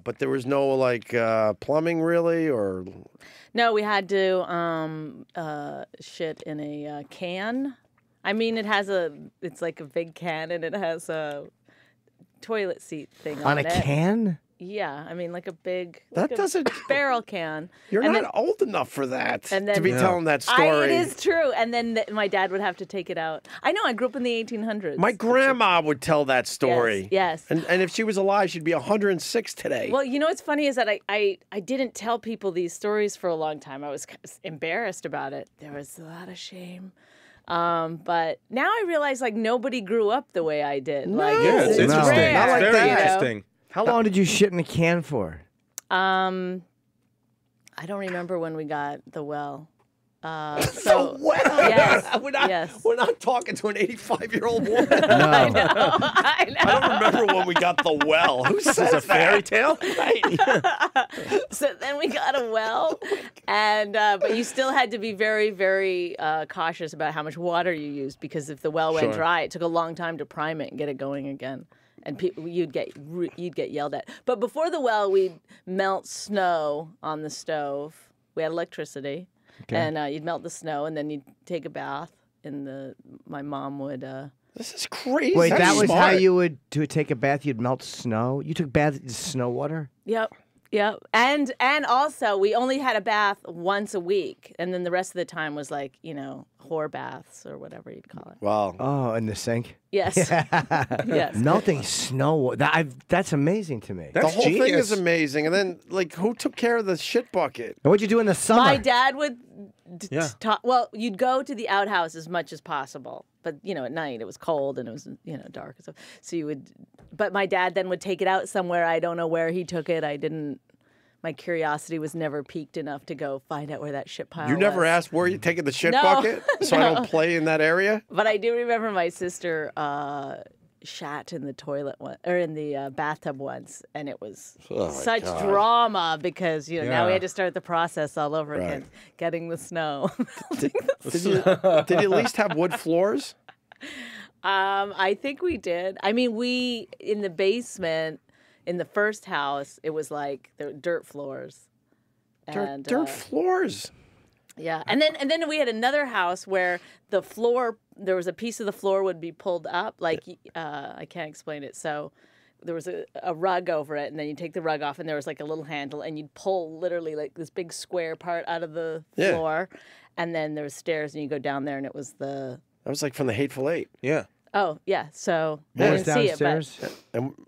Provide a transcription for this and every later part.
But there was no like plumbing really, or No, we had to shit in a can. I mean, it's like a big can, and it has a toilet seat thing on a it. can? Yeah, I mean, like a big barrel can. You're not old enough for that to be telling that It story. is true. And then my dad would have to take it out. I know. I grew up in the 1800s. My grandma would tell that story. Yes. And if she was alive, she'd be 106 today. Well, you know what's funny is that I didn't tell people these stories for a long time. I was embarrassed about it. There was a lot of shame. But now I realize like nobody grew up the way I did. Like, it's interesting. rare, Not like Very that. interesting. How long did you shit in a can for? I don't remember when we got the well. Well, yes, we're not talking to an 85-year-old woman. I know. I don't remember when we got the well. Who says a fairy tale? Right. So then we got a well, and but you still had to be very, very cautious about how much water you used, because if the well went dry, it took a long time to prime it and get it going again, and you'd get yelled at. But before the well, we'd melt snow on the stove. We had electricity. Okay. And you'd melt the snow, and then you'd take a bath. My mom would. This is crazy. Wait, that was smart. how you would take a bath? You'd melt snow? You took baths in snow water? Yep. And also, we only had a bath once a week, and then the rest of the time was like, whore baths or whatever you'd call it. Wow. Oh, in the sink? Yes. Yes. Melting snow. That's amazing to me. The whole thing is amazing. And then, like, who took care of the shit bucket? What'd you do in the summer? My dad would well, you'd go to the outhouse as much as possible. But, at night it was cold and it was, dark and stuff. So you would, but my dad then would take it out somewhere. I don't know where he took it. My curiosity was never piqued enough to go find out where that shit pile was. You never asked where you taking the shit No. bucket? So I don't play in that area? But I do remember my sister shat in the toilet or in the bathtub once, and it was such drama because now we had to start the process all over again, getting the snow. Did you at least have wood floors? I think we did. I mean, we in the basement in the first house, it was like the dirt floors. Dirt floors. Yeah, and then we had another house where the floor, there was a piece of the floor would be pulled up, like I can't explain it. So there was a rug over it, and then you take the rug off, and there was like a little handle, and you'd pull literally like this big square part out of the floor, and then there was stairs, and you go down there, and it was That was like from the Hateful Eight. Yeah. Oh yeah, so I didn't see it, but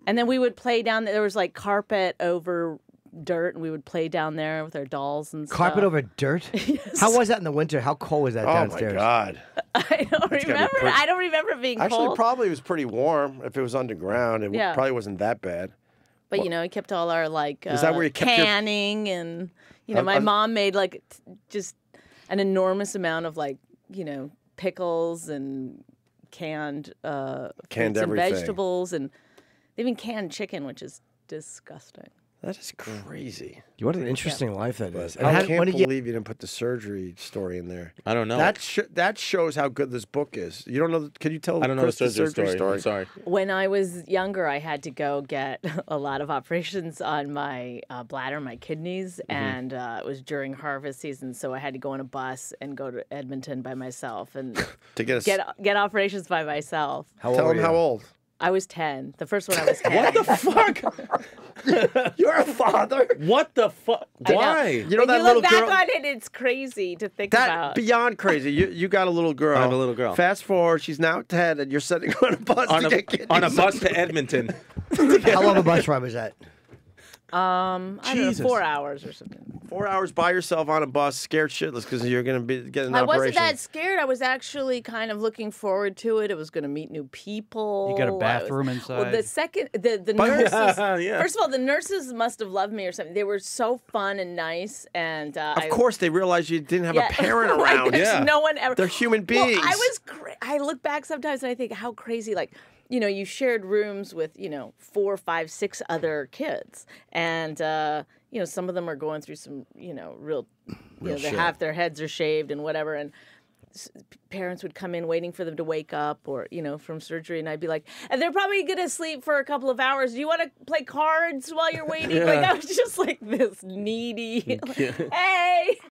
and then we would play down there. There was like carpet over dirt, and we would play down there with our dolls and stuff. Carpet over dirt? Yes. How was that in the winter? How cold was that downstairs? Oh my God! I don't remember. I don't remember it being Actually, cold. probably it was pretty warm. If it was underground, it probably wasn't that bad. But he kept all our like is that where you kept canning and my mom made like just an enormous amount of like pickles and canned fruits and vegetables, and they even canned chicken, which is disgusting. That is crazy. What an interesting life that is. I can't believe you didn't put the surgery story in there. I don't know. That shows how good this book is. You don't know? Can you tell? I don't know the surgery story. I'm sorry. When I was younger, I had to go get a lot of operations on my bladder, my kidneys, and it was during harvest season, so I had to go on a bus and go to Edmonton by myself and to get operations by myself. Tell him how old. I was 10. The first one I was 10. What the fuck? You're a father. What the fuck? Why? You know that you little look girl. back on it, it's crazy to think about. Beyond crazy. You got a little girl. I have a little girl. Fast forward, she's now 10, and you're sitting on a bus on a bus to Edmonton. How long a bus ride was that? I don't know, 4 hours or something. 4 hours by yourself on a bus, scared shitless because you're going to be getting an operation. I wasn't that scared. I was actually kind of looking forward to it. It was going to meet new people. You got a bathroom inside. Well, the nurses. First of all, the nurses must have loved me or something. They were so fun and nice, and of course they realized you didn't have a parent around. No one ever. They're human beings. Well, I look back sometimes and I think how crazy, like. You shared rooms with, 4, 5, 6 other kids. And, some of them are going through some, real shit. Half their heads are shaved and whatever. parents would come in waiting for them to wake up or, from surgery. And I'd be like, and they're probably going to sleep for a couple of hours. Do you want to play cards while you're waiting? Yeah. Like, I was just like this needy, hey.